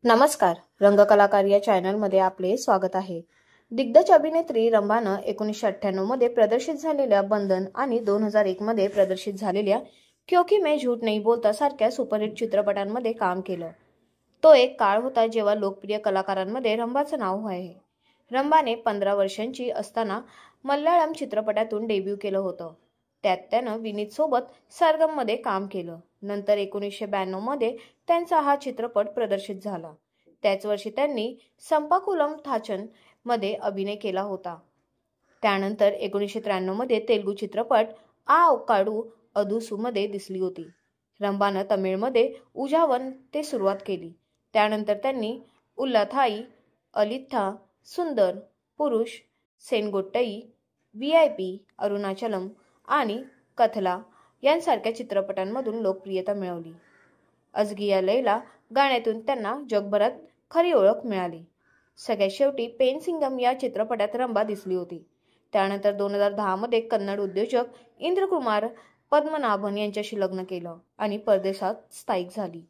नमस्कार, रंगकलाकार या चॅनलमध्ये आपले स्वागत आहे। दिग्गज अभिनेत्री रंभानं 1998 मध्ये प्रदर्शित झालेल्या बंधन आणि 2001 मध्ये प्रदर्शित झालेल्या क्योंकि मैं झूठ नहीं बोलता सारख्या सुपरहिट चित्रपटांमध्ये काम केलं। तो एक काळ होता जेव्हा लोकप्रिय कलाकारांमध्ये रंभाचं नाव आहे। रंभाने 15 वर्षांची असताना मल्याळम चित्रपटातून डेब्यू केलं होतं। त्यात त्यानं विनीत सोबत सरगममध्ये काम केलं। नंतर 1992 मध्ये त्यांचा हा चित्रपट प्रदर्शित झाला। त्याच वर्षी त्यांनी संपाकुलम थाचन मध्ये अभिनय केला होता। त्यानंतर 1993 मध्ये तेलुगू चित्रपट आ काडू अदुसू मध्ये दिसली होती। रंभानं तमिळमध्ये उजावन ते सुरुवात केली। त्यानंतर त्यांनी उल्लाथाई, अलिथा, सुंदर, पुरुष, सेनगोट्टई, VIP, अरुणाचलम आणि कथला यांसारख्या चित्रपटांमधून लोकप्रियता मिळवली। अजगिया लैला गाण्यातून त्यांना जगभरात खरी ओळख मिळाली। सगळ्यात शेवटी पेनसिंगम या चित्रपटात रंभा दिसली होती। त्यानंतर 2010 मध्ये कन्नड उद्योजक इंद्रकुमार पद्मनाभन यांच्याशी लग्न केलं आणि परदेशात स्थायिक झाली।